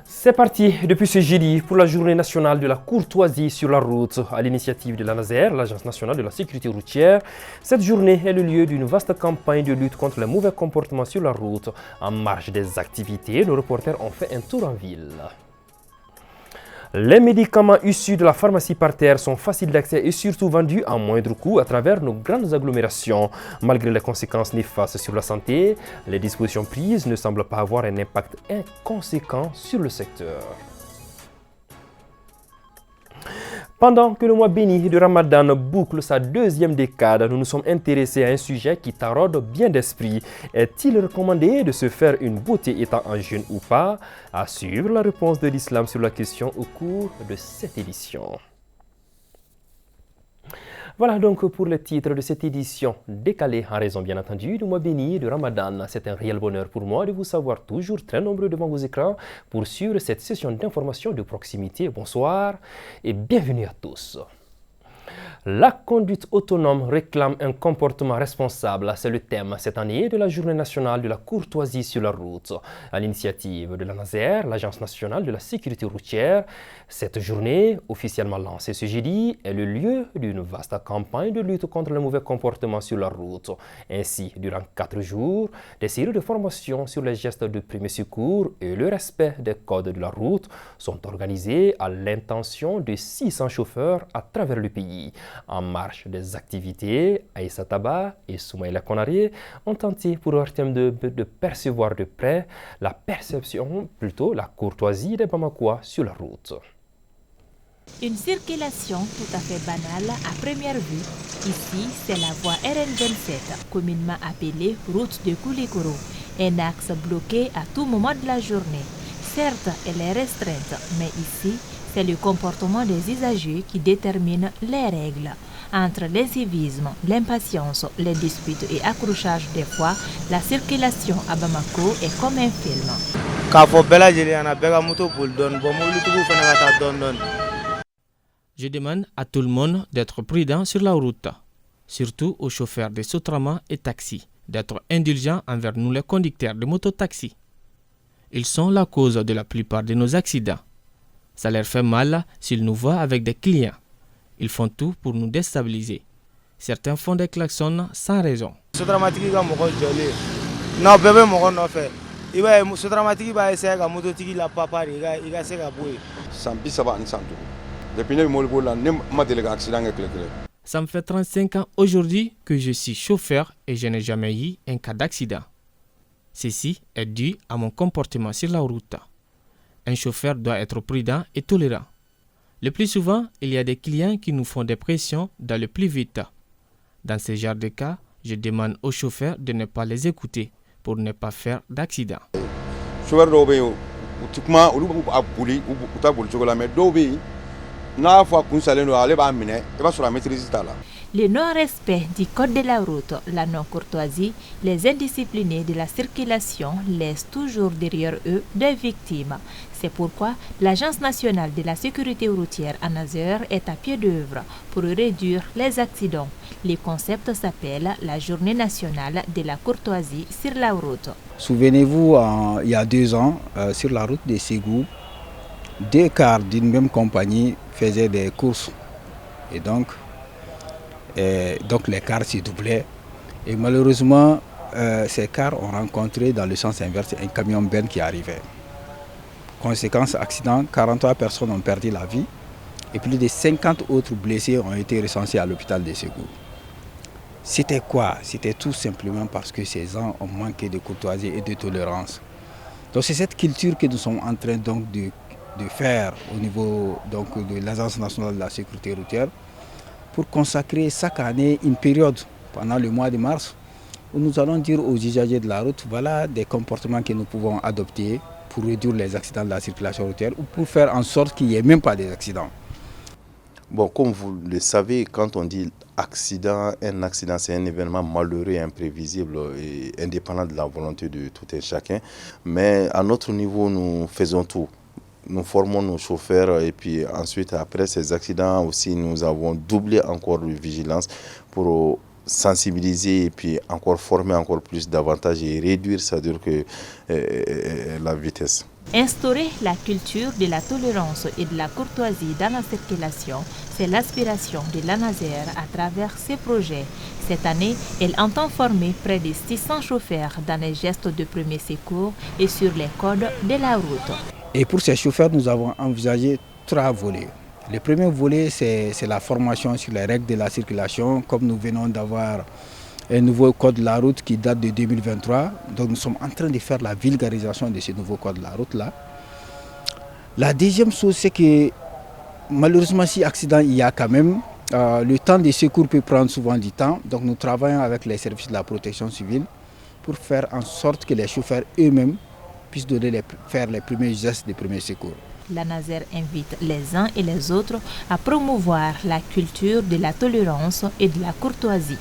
C'est parti depuis ce jeudi pour la journée nationale de la courtoisie sur la route à l'initiative de l'ANASER, l'Agence nationale de la sécurité routière. Cette journée est le lieu d'une vaste campagne de lutte contre les mauvais comportements sur la route. En marge des activités, nos reporters ont fait un tour en ville. Les médicaments issus de la pharmacie parterre sont faciles d'accès et surtout vendus à moindre coût à travers nos grandes agglomérations. Malgré les conséquences néfastes sur la santé, les dispositions prises ne semblent pas avoir un impact inconséquent sur le secteur. Pendant que le mois béni de Ramadan boucle sa deuxième décade, nous nous sommes intéressés à un sujet qui taraude bien d'esprit. Est-il recommandé de se faire une beauté étant en jeûne ou pas? À suivre la réponse de l'islam sur la question au cours de cette édition. Voilà donc pour le titre de cette édition décalée en raison bien entendu du mois béni de Ramadan. C'est un réel bonheur pour moi de vous savoir toujours très nombreux devant vos écrans pour suivre cette session d'information de proximité. Bonsoir et bienvenue à tous. La conduite autonome réclame un comportement responsable. C'est le thème cette année de la Journée nationale de la courtoisie sur la route. À l'initiative de l'ANASER, l'Agence nationale de la sécurité routière, cette journée, officiellement lancée ce jeudi, est le lieu d'une vaste campagne de lutte contre le mauvais comportement sur la route. Ainsi, durant 4 jours, des séries de formations sur les gestes de premier secours et le respect des codes de la route sont organisées à l'intention de 600 chauffeurs à travers le pays. En marche des activités, Aïssa Taba et Soumaïla Konaré ont tenté pour leur thème de percevoir de près la la courtoisie des Bamakois sur la route. Une circulation tout à fait banale à première vue. Ici, c'est la voie RN27, communément appelée route de Koulikoro, un axe bloqué à tout moment de la journée. Certes, elle est restreinte, mais ici, c'est le comportement des usagers qui détermine les règles. Entre l'incivisme, l'impatience, les disputes et accrochages des fois, la circulation à Bamako est comme un film. Je demande à tout le monde d'être prudent sur la route, surtout aux chauffeurs de Sotrama et taxis, d'être indulgents envers nous les conducteurs de mototaxis. Ils sont la cause de la plupart de nos accidents. Ça leur fait mal s'ils nous voient avec des clients. Ils font tout pour nous déstabiliser. Certains font des klaxons sans raison. Ça me fait 35 ans aujourd'hui que je suis chauffeur et je n'ai jamais eu un cas d'accident. Ceci est dû à mon comportement sur la route. Un chauffeur doit être prudent et tolérant. Le plus souvent, il y a des clients qui nous font des pressions d'aller plus vite. Dans ce genre de cas, je demande aux chauffeurs de ne pas les écouter pour ne pas faire d'accident. Le non-respect du code de la route, la non-courtoisie, les indisciplinés de la circulation laissent toujours derrière eux des victimes. C'est pourquoi l'Agence nationale de la sécurité routière ANASER est à pied d'œuvre pour réduire les accidents. Le concept s'appelle la Journée nationale de la courtoisie sur la route. Souvenez-vous, il y a 2 ans, sur la route de Ségou, 2 cars d'une même compagnie faisaient des courses. Et donc les cars se doublaient. Et malheureusement, ces cars ont rencontré dans le sens inverse un camion-ben qui arrivait. Conséquence, accident, 43 personnes ont perdu la vie et plus de 50 autres blessés ont été recensés à l'hôpital de Ségou. C'était quoi? C'était tout simplement parce que ces gens ont manqué de courtoisie et de tolérance. Donc c'est cette culture que nous sommes en train donc de faire au niveau donc, de l'Agence nationale de la sécurité routière pour consacrer chaque année une période pendant le mois de mars où nous allons dire aux usagers de la route, voilà des comportements que nous pouvons adopter pour réduire les accidents de la circulation routière ou pour faire en sorte qu'il n'y ait même pas d'accidents. Bon, comme vous le savez, quand on dit accident, un accident c'est un événement malheureux, imprévisible et indépendant de la volonté de tout et chacun. Mais à notre niveau, nous faisons tout nous formons nos chauffeurs et puis ensuite, après ces accidents aussi, nous avons doublé encore de vigilance pour sensibiliser et puis encore former encore plus davantage et réduire, c'est-à-dire que la vitesse. Instaurer la culture de la tolérance et de la courtoisie dans la circulation, c'est l'aspiration de l'ANASER à travers ses projets. Cette année, elle entend former près de 600 chauffeurs dans les gestes de premier secours et sur les codes de la route. Et pour ces chauffeurs, nous avons envisagé 3 volets. Le premier volet, c'est la formation sur les règles de la circulation, comme nous venons d'avoir un nouveau code de la route qui date de 2023. Donc nous sommes en train de faire la vulgarisation de ce nouveau code de la route-là. La deuxième chose, c'est que malheureusement, si accident il y a quand même, le temps de secours peut prendre souvent du temps. Donc nous travaillons avec les services de la protection civile pour faire en sorte que les chauffeurs eux-mêmes puissent faire les premiers gestes de premiers secours. L'ANASER invite les uns et les autres à promouvoir la culture de la tolérance et de la courtoisie.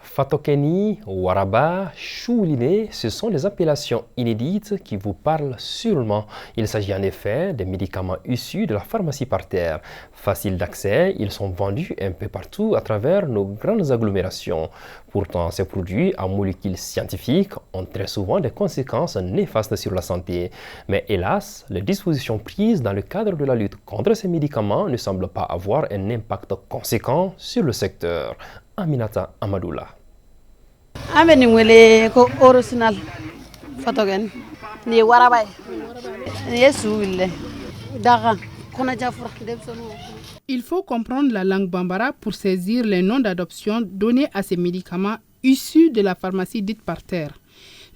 Fatokeni, Waraba, Chouliné, ce sont des appellations inédites qui vous parlent sûrement. Il s'agit en effet des médicaments issus de la pharmacie parterre. Faciles d'accès, ils sont vendus un peu partout à travers nos grandes agglomérations. Pourtant, ces produits à molécules scientifiques ont très souvent des conséquences néfastes sur la santé. Mais hélas, les dispositions prises dans le cadre de la lutte contre ces médicaments ne semblent pas avoir un impact conséquent sur le secteur. Aminata Amadoula. Ameni wele ko original Fatogen ni warabay yesu wille daga kona jafra debsono. Il faut comprendre la langue bambara pour saisir les noms d'adoption donnés à ces médicaments issus de la pharmacie dite parterre.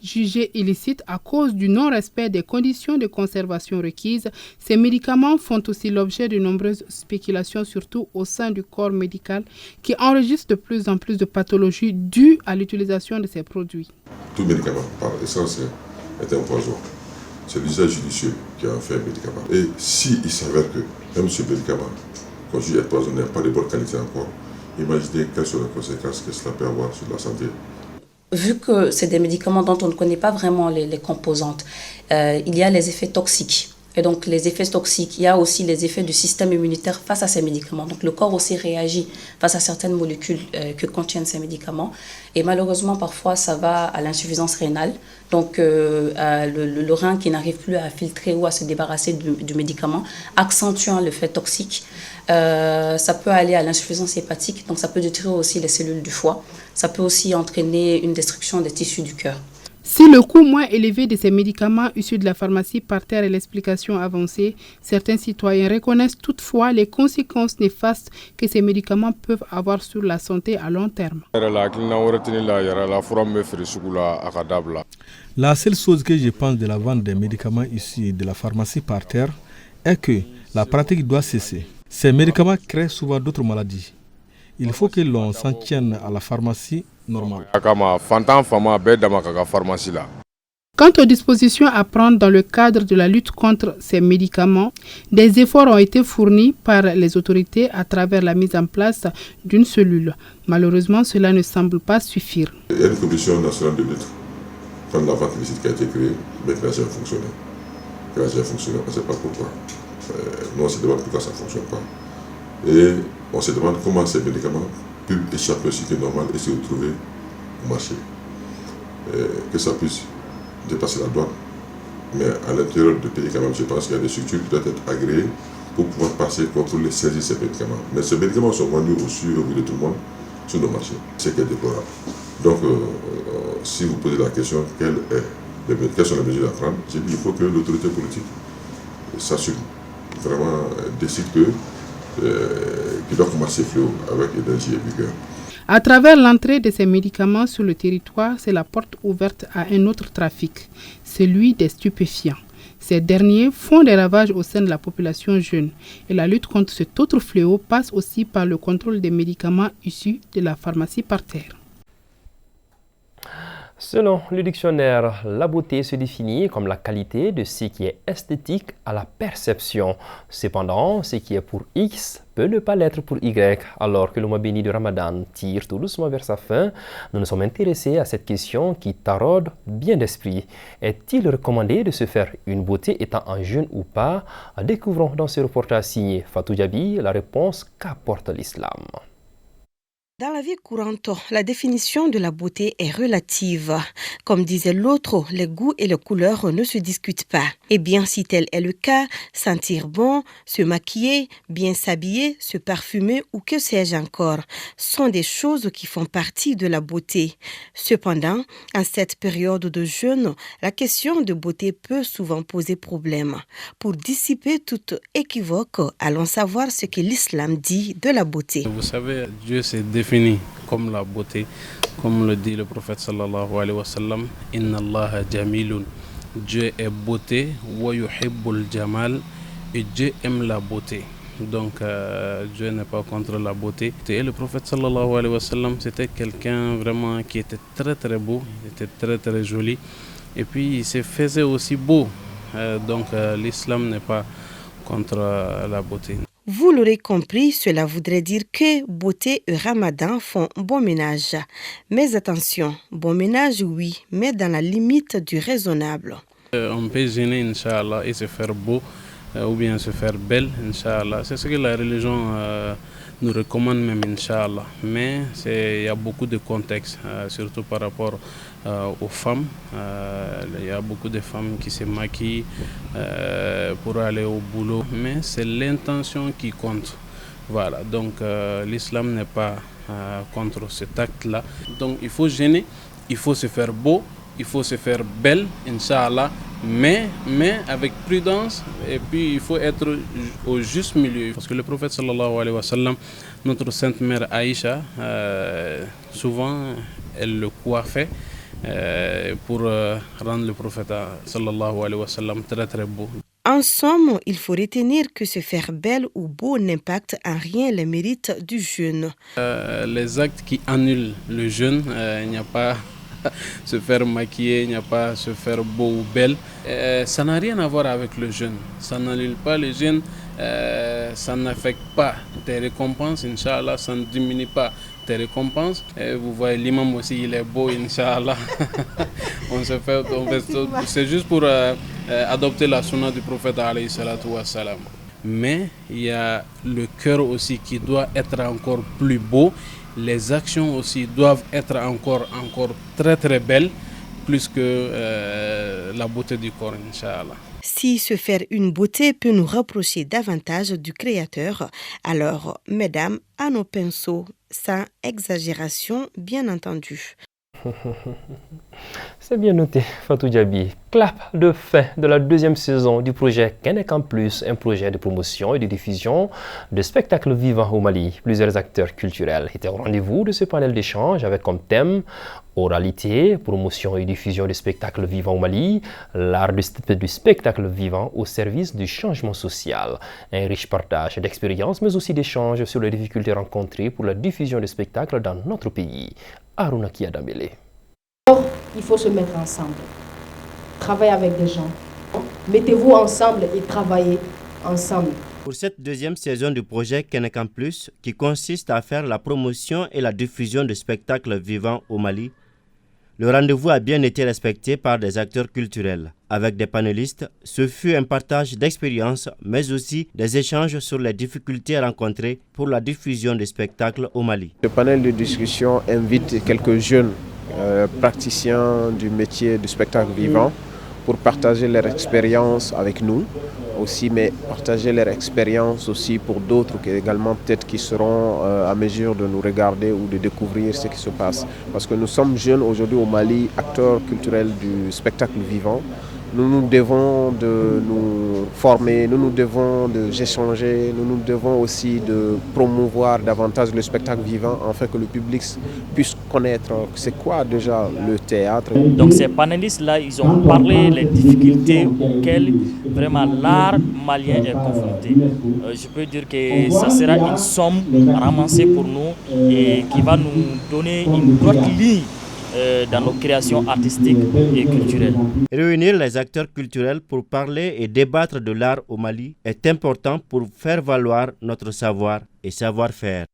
Jugés illicites à cause du non-respect des conditions de conservation requises, ces médicaments font aussi l'objet de nombreuses spéculations, surtout au sein du corps médical, qui enregistre de plus en plus de pathologies dues à l'utilisation de ces produits. Tout médicament, par essence, est un poison. C'est l'usage judicieux qui a fait un médicament. Et s'il s'avère que même ce médicament, quand je dis être poison, n'a pas de bonne qualité encore, imaginez quelles sont les conséquences que cela peut avoir sur la santé. Vu que c'est des médicaments dont on ne connaît pas vraiment les composantes, il y a les effets toxiques. Et donc les effets toxiques, il y a aussi les effets du système immunitaire face à ces médicaments. Donc le corps aussi réagit face à certaines molécules que contiennent ces médicaments. Et malheureusement, parfois, ça va à l'insuffisance rénale. Donc le rein qui n'arrive plus à filtrer ou à se débarrasser du médicament, accentuant l'effet toxique. Ça peut aller à l'insuffisance hépatique, donc ça peut détruire aussi les cellules du foie. Ça peut aussi entraîner une destruction des tissus du cœur. Si le coût moins élevé de ces médicaments issus de la pharmacie parterre est l'explication avancée, certains citoyens reconnaissent toutefois les conséquences néfastes que ces médicaments peuvent avoir sur la santé à long terme. La seule chose que je pense de la vente des médicaments issus de la pharmacie parterre est que la pratique doit cesser. Ces médicaments créent souvent d'autres maladies. Il faut que l'on s'en tienne à la pharmacie normale. Quant aux dispositions à prendre dans le cadre de la lutte contre ces médicaments, des efforts ont été fournis par les autorités à travers la mise en place d'une cellule. Malheureusement, cela ne semble pas suffire. Il y a une commission nationale de lutte contre la vente illicite qui a été créée, mais qui n'a jamais fonctionné. On ne sait pas pourquoi. Nous, on se demande pourquoi ça ne fonctionne pas. Et on se demande comment ces médicaments peuvent échapper au cycle normal et se retrouver au marché. Que ça puisse dépasser la douane. Mais à l'intérieur du pays, quand même, je pense qu'il y a des structures qui doivent être agréées pour pouvoir passer, pour les saisir ces médicaments. Mais ces médicaments sont vendus au vu de tout le monde sur nos marchés. C'est qui est déplorable. Donc, si vous posez la question, quelles sont les mesures à prendre, j'ai dit qu'il faut que l'autorité politique s'assume, vraiment décide qu'il doit commencer fléau avec énergie et vigueur. À travers l'entrée de ces médicaments sur le territoire, c'est la porte ouverte à un autre trafic, celui des stupéfiants. Ces derniers font des ravages au sein de la population jeune. Et la lutte contre cet autre fléau passe aussi par le contrôle des médicaments issus de la pharmacie parterre. Selon le dictionnaire, la beauté se définit comme la qualité de ce qui est esthétique à la perception. Cependant, ce qui est pour X peut ne pas l'être pour Y. Alors que le mois béni de Ramadan tire tout doucement vers sa fin, nous nous sommes intéressés à cette question qui taraude bien d'esprit. Est-il recommandé de se faire une beauté étant en jeûne ou pas? Découvrons dans ce reportage signé Fatou Diaby la réponse qu'apporte l'islam. Dans la vie courante, la définition de la beauté est relative. Comme disait l'autre, les goûts et les couleurs ne se discutent pas. Et bien si tel est le cas, sentir bon, se maquiller, bien s'habiller, se parfumer ou que sais-je encore, sont des choses qui font partie de la beauté. Cependant, en cette période de jeûne, la question de beauté peut souvent poser problème. Pour dissiper toute équivoque, allons savoir ce que l'islam dit de la beauté. Vous savez, Dieu s'est défini comme la beauté, comme le dit le prophète sallallahu alayhi wa sallam, Inna Allah jamilun. Dieu est beauté, wa yuhibbul jamal, et Dieu aime la beauté. Donc Dieu n'est pas contre la beauté. Et le prophète sallallahu alayhi wa sallam, c'était quelqu'un vraiment qui était très très beau, il était très très joli, et puis il se faisait aussi beau. Donc l'islam n'est pas contre la beauté. Vous l'aurez compris, cela voudrait dire que beauté et ramadan font bon ménage. Mais attention, bon ménage oui, mais dans la limite du raisonnable. On peut gêner, Inch'Allah, et se faire beau ou bien se faire belle, Inch'Allah. C'est ce que la religion nous recommande même, Inch'Allah. Mais il y a beaucoup de contextes, surtout par rapport aux femmes. Il y a beaucoup de femmes qui se maquillent pour aller au boulot, mais c'est l'intention qui compte. Voilà, donc l'islam n'est pas contre cet acte-là. Donc il faut gêner, il faut se faire beau, il faut se faire belle, Inch'Allah, mais avec prudence, et puis il faut être au juste milieu. Parce que le prophète sallallahu alayhi wa sallam, notre sainte mère Aïcha, souvent elle le coiffait pour rendre le prophète sallallahu alayhi wa sallam très très beau. En somme, il faut retenir que se faire belle ou beau n'impacte en rien les mérites du jeûne. Les actes qui annulent le jeûne, il n'y a pas se faire maquiller, il n'y a pas se faire beau ou belle. Ça n'a rien à voir avec le jeûne. Ça n'annule pas le jeûne, ça n'affecte pas tes récompenses, Inch'Allah, ça ne diminue pas tes récompenses. Et vous voyez, l'imam aussi, il est beau, Inch'Allah. C'est juste pour adopter la sunna du prophète alayhi salatu wa salam. Mais il y a le cœur aussi qui doit être encore plus beau. Les actions aussi doivent être encore très très belles, plus que la beauté du corps, Inch'Allah. Si se faire une beauté peut nous rapprocher davantage du Créateur, alors, mesdames, à nos pinceaux, sans exagération, bien entendu. C'est bien noté, Fatou Diaby. Clap de fin de la deuxième saison du projet Kenek en Plus, un projet de promotion et de diffusion de spectacles vivants au Mali. Plusieurs acteurs culturels étaient au rendez-vous de ce panel d'échange avec comme thème oralité, promotion et diffusion de spectacles vivants au Mali, l'art du spectacle vivant au service du changement social. Un riche partage d'expériences, mais aussi d'échanges sur les difficultés rencontrées pour la diffusion de spectacles dans notre pays. Aruna Kiadambele. Il faut se mettre ensemble, travailler avec des gens. Mettez-vous ensemble et travaillez ensemble. Pour cette deuxième saison du projet Kenek en Plus, qui consiste à faire la promotion et la diffusion de spectacles vivants au Mali, le rendez-vous a bien été respecté par des acteurs culturels. Avec des panélistes, ce fut un partage d'expériences, mais aussi des échanges sur les difficultés rencontrées pour la diffusion des spectacles au Mali. Ce panel de discussion invite quelques jeunes praticiens du métier du spectacle vivant pour partager leur expérience avec nous aussi, mais partager leur expérience aussi pour d'autres qui également peut-être qui seront à mesure de nous regarder ou de découvrir ce qui se passe. Parce que nous sommes jeunes aujourd'hui au Mali, acteurs culturels du spectacle vivant. Nous devons de nous former, nous devons d'échanger, nous devons aussi de promouvoir davantage le spectacle vivant afin que le public puisse connaître c'est quoi déjà le théâtre. Donc ces panélistes-là, ils ont parlé des difficultés auxquelles vraiment l'art malien est confronté. Je peux dire que ça sera une somme ramassée pour nous et qui va nous donner une droite ligne dans nos créations artistiques et culturelles. Réunir les acteurs culturels pour parler et débattre de l'art au Mali est important pour faire valoir notre savoir et savoir-faire.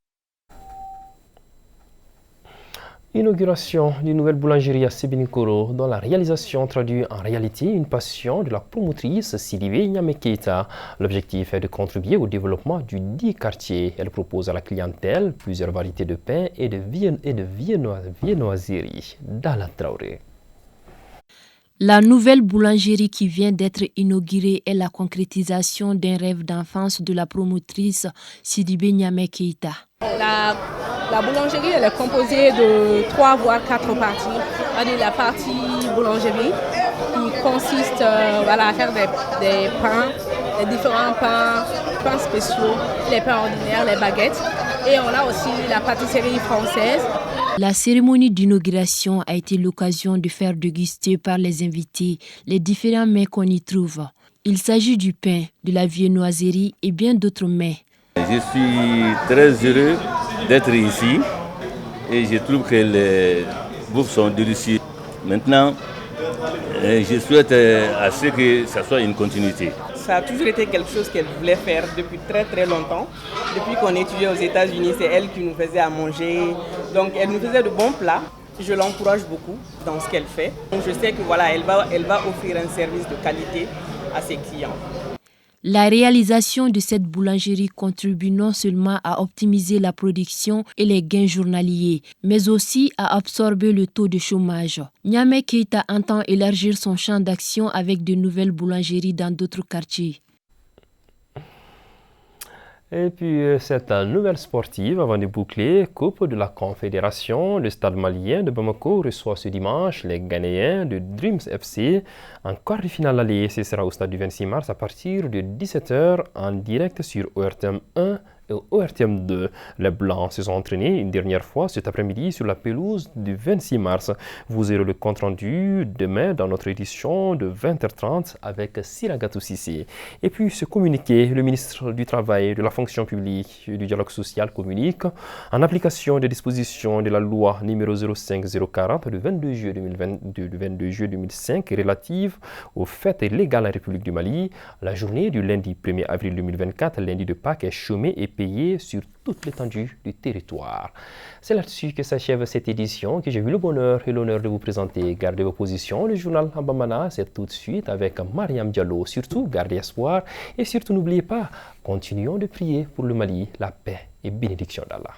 Inauguration d'une nouvelle boulangerie à Sébinikoro, dont la réalisation traduit en réalité une passion de la promotrice Sidibé Niamé Keïta. L'objectif est de contribuer au développement du dit quartier. Elle propose à la clientèle plusieurs variétés de pain et de viennoiseries. Dala Traoré. La nouvelle boulangerie qui vient d'être inaugurée est la concrétisation d'un rêve d'enfance de la promotrice Sidibé Niamé Keïta. La boulangerie elle est composée de 3 voire 4 parties. La partie boulangerie qui consiste à faire des pains, des différents pains spéciaux, les pains ordinaires, les baguettes. Et on a aussi la pâtisserie française. La cérémonie d'inauguration a été l'occasion de faire déguster par les invités les différents mets qu'on y trouve. Il s'agit du pain, de la viennoiserie et bien d'autres mets. Je suis très heureux d'être ici et je trouve que les bouffes sont délicieuses. Maintenant, je souhaite à ce que ça soit une continuité. Ça a toujours été quelque chose qu'elle voulait faire depuis très très longtemps. Depuis qu'on étudiait aux États-Unis, c'est elle qui nous faisait à manger. Donc elle nous faisait de bons plats. Je l'encourage beaucoup dans ce qu'elle fait. Donc je sais que elle va offrir un service de qualité à ses clients. La réalisation de cette boulangerie contribue non seulement à optimiser la production et les gains journaliers, mais aussi à absorber le taux de chômage. Niamé Keïta entend élargir son champ d'action avec de nouvelles boulangeries dans d'autres quartiers. Et puis cette nouvelle sportive, avant de boucler, Coupe de la Confédération, le Stade malien de Bamako reçoit ce dimanche les Ghanéens de Dreams FC en quart de finale aller. Ce sera au stade du 26 mars à partir de 17h en direct sur ORTM 1 et ORTM 2. Les Blancs se sont entraînés une dernière fois cet après-midi sur la pelouse du 26 mars. Vous aurez le compte rendu demain dans notre édition de 20h30 avec Siragatou Sissé. Et puis ce communiqué, le ministre du Travail, de la Fonction publique et du Dialogue social communique en application des dispositions de la loi numéro 05040 du 22 juillet 2005 relative aux fêtes légales en République du Mali. La journée du lundi 1er avril 2024, lundi de Pâques, est chômée et payé sur toute l'étendue du territoire. C'est là-dessus que s'achève cette édition que j'ai eu le bonheur et l'honneur de vous présenter. Gardez vos positions, le journal Ambamana, c'est tout de suite avec Mariam Diallo. Surtout, gardez espoir et surtout n'oubliez pas, continuons de prier pour le Mali, la paix et bénédiction d'Allah.